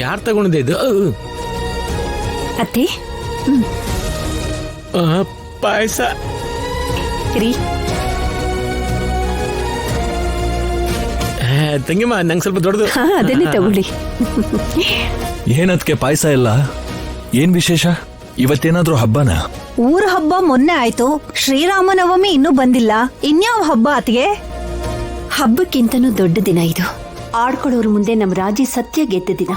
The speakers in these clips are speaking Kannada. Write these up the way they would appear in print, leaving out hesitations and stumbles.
ಯಾರು ತಗೊಂಡಿದೆ ಇದು? ಅತ್ತೆ ಪಾಯಸ ರೀ. ತಂಗಿಮ್ಮ ನಂಗೆ ಸ್ವಲ್ಪ ದೊಡ್ಡದು. ಅದನ್ನೇ ತಗೊಳ್ಳಿ. ಏನದ್ಕೆ ಪಾಯಸ ಇಲ್ಲ? ಏನ್ ವಿಶೇಷ? ಇವತ್ತೇನಾದ್ರೂ ಹಬ್ಬನಾ? ಊರ ಹಬ್ಬ ಮೊನ್ನೆ ಆಯ್ತು, ಶ್ರೀರಾಮನವಮಿ ಇನ್ನೂ ಬಂದಿಲ್ಲ, ಇನ್ಯಾವ ಹಬ್ಬ ಅತಿಗೆ? ಹಬ್ಬಕ್ಕಿಂತನೂ ದೊಡ್ಡ ದಿನ ಇದು. ಆಡ್ಕೊಳ್ಳೋರ್ ಮುಂದೆ ನಮ್ ರಾಜಿ ಸತ್ಯ ಗೆದ್ದ ದಿನ.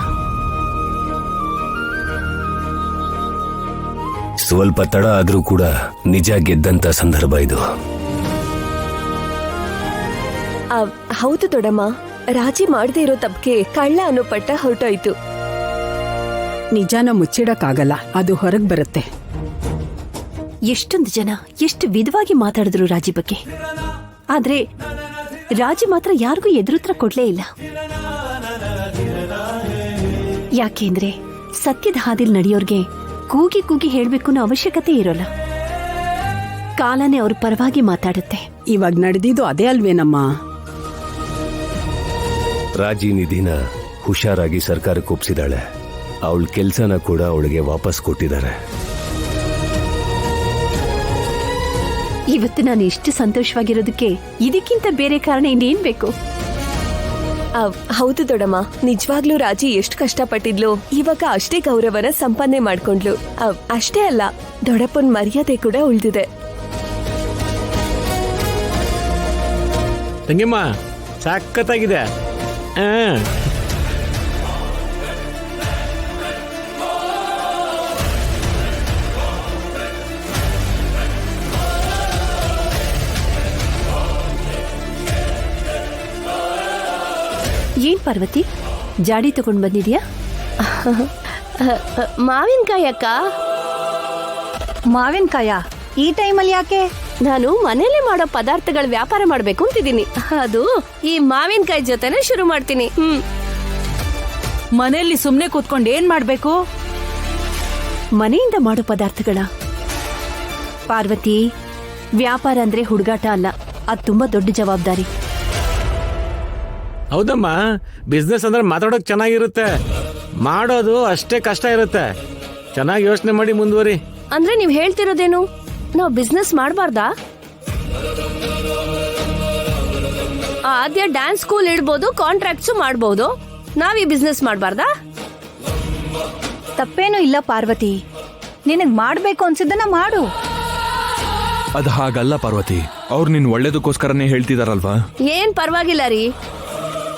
ಸ್ವಲ್ಪ ತಡ ಆದ್ರೂ ಕೂಡ ನಿಜ ಗೆದ್ದಂತ ಸಂದರ್ಭ ಇದು. ಹೌದು ದೊಡ್ಡಮ್ಮ, ರಾಜಿ ಮಾಡದೇ ಇರೋ ತಪ್ಪಿಗೆ ಕಳ್ಳ ಅನ್ನೋ ಪಟ್ಟ ಹೊರಟೋಯ್ತು. ನಿಜಾನ ಮುಚ್ಚಿಡಕ್ಕಾಗಲ್ಲ, ಅದು ಹೊರಗ್ ಬರುತ್ತೆ. ಎಷ್ಟೊಂದು ಜನ ಎಷ್ಟು ವಿಧವಾಗಿ ಮಾತಾಡಿದ್ರು ರಾಜಿ ಬಗ್ಗೆ. ಆದ್ರೆ ರಾಜಿ ಮಾತ್ರ ಯಾರಿಗೂ ಎದುರುತ್ರ ಕೊಡ್ಲೇ ಇಲ್ಲ. ಯಾಕೆಂದ್ರೆ ಸತ್ಯದ ಹಾದಿಲ್ ನಡೆಯೋರ್ಗೆ ಕೂಗಿ ಕೂಗಿ ಹೇಳ್ಬೇಕು ಅನ್ನೋ ಅವಶ್ಯಕತೆ ಇರೋಲ್ಲ. ಕಾಲನೇ ಅವ್ರ ಪರವಾಗಿ ಮಾತಾಡುತ್ತೆ. ಇವಾಗ ನಡೆದಿದ್ದು ಅದೇ ಅಲ್ವೇನಮ್ಮ? ರಾಜಿ ನಿಧಿನ ಹುಷಾರಾಗಿ ಸರ್ಕಾರಕ್ಕೆ ಒಪ್ಸಿದಾಳೆ. ಅವಳ ಕೆಲ್ಸನ ಕೂಡ ಅವಳಿಗೆ ವಾಪಸ್ ಕೊಟ್ಟಿದ್ದಾರೆ. ಇವತ್ತು ನಾನು ಎಷ್ಟು ಸಂತೋಷವಾಗಿರೋದಕ್ಕೆ ಇದಕ್ಕಿಂತ ಬೇರೆ ಕಾರಣ ಇನ್ನೇನ್ ಬೇಕು? ಹೌದು ದೊಡ್ಡಮ್ಮ, ನಿಜವಾಗ್ಲೂ ರಾಜಿ ಎಷ್ಟು ಕಷ್ಟಪಟ್ಟಿದ್ಲು, ಇವಾಗ ಅಷ್ಟೇ ಗೌರವನ ಸಂಪಾದನೆ ಮಾಡ್ಕೊಂಡ್ಲು. ಅಷ್ಟೇ ಅಲ್ಲ, ದೊಡ್ಡಪ್ಪನ ಮರ್ಯಾದೆ ಕೂಡ ಉಳಿದಿದೆ. ತಂಗಿಮ್ಮ ಸಖತ್ತಾಗಿದೆ. ಏನ್ ಪಾರ್ವತಿ, ಜಾಡಿ ತಗೊಂಡ್ ಬಂದಿದ್ಯಾ? ಮಾವಿನಕಾಯಿ ಅಕ್ಕ. ಮಾವಿನಕಾಯ ಈ ಟೈಮಲ್ಲಿ ಯಾಕೆ? ನಾನು ಮನೇಲೆ ಮಾಡೋ ಪದಾರ್ಥಗಳ ವ್ಯಾಪಾರ ಮಾಡ್ಬೇಕು ಅಂತಿದ್ದೀನಿ. ಅದು ಈ ಮಾವಿನಕಾಯಿ ಜೊತೆನೆ ಶುರು ಮಾಡ್ತೀನಿ. ಮನೆಯಲ್ಲಿ ಸುಮ್ನೆ ಕೂತ್ಕೊಂಡು ಏನ್ ಮಾಡ್ಬೇಕು? ಮನೆಯಿಂದ ಮಾಡೋ ಪದಾರ್ಥಗಳ? ಪಾರ್ವತಿ, ವ್ಯಾಪಾರ ಅಂದ್ರೆ ಹುಡುಗಾಟ ಅಲ್ಲ, ಅದು ತುಂಬಾ ದೊಡ್ಡ ಜವಾಬ್ದಾರಿ. ಹೌದಮ್ಮ, ಬಿಸ್ನೆಸ್ ಅಂದ್ರೆ ಮಾತಾಡೋಕ್ ಚೆನ್ನಾಗಿರುತ್ತೆ, ಮಾಡೋದು ಅಷ್ಟೇ ಕಷ್ಟ ಇರುತ್ತೆ. ಚೆನ್ನಾಗಿ ಯೋಚನೆ ಮಾಡಿ ಮುಂದುವರಿ. ಅಂದ್ರೆ ನೀವ್ ಹೇಳ್ತಿರೋದೇನು, ನಾವು ಬಿಸ್ನೆಸ್ ಮಾಡಬಾರ್ದಾ? ಆದ್ಯ ಡ್ಯಾನ್ಸ್ ಸ್ಕೂಲ್ ಇಡ್ಬೋದು, ಕಾಂಟ್ರಾಕ್ಟ್ಸ್ ಮಾಡ್ಬೋದು, ನಾವ್ ಈ ಬಿಸ್ನೆಸ್ ಮಾಡಬಾರ್ದಾ? ತಪ್ಪೇನೂ ಇಲ್ಲ ಪಾರ್ವತಿ, ನಿನಗ್ ಮಾಡ್ಬೇಕು ಅನ್ಸಿದ್ದನ್ನ ಮಾಡು. ಅದ್ ಹಾಗಲ್ಲ ಪಾರ್ವತಿ, ಅವ್ರು ನಿನ್ ಒಳ್ಳೇದಕ್ಕೋಸ್ಕರನೇ ಹೇಳ್ತಿದಾರಲ್ವಾ? ಏನ್ ಪರವಾಗಿಲ್ಲ ರೀ,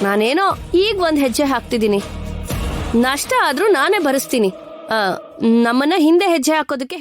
ನಾನೇನೋ ಈಗ ಒಂದ್ ಹೆಜ್ಜೆ ಹಾಕ್ತಿದ್ದೀನಿ. ನಷ್ಟ ಆದ್ರೂ ನಾನೇ ಭರಿಸ್ತೀನಿ. ನಮ್ಮನ್ನ ಹಿಂದೆ ಹೆಜ್ಜೆ ಹಾಕೋದಕ್ಕೆ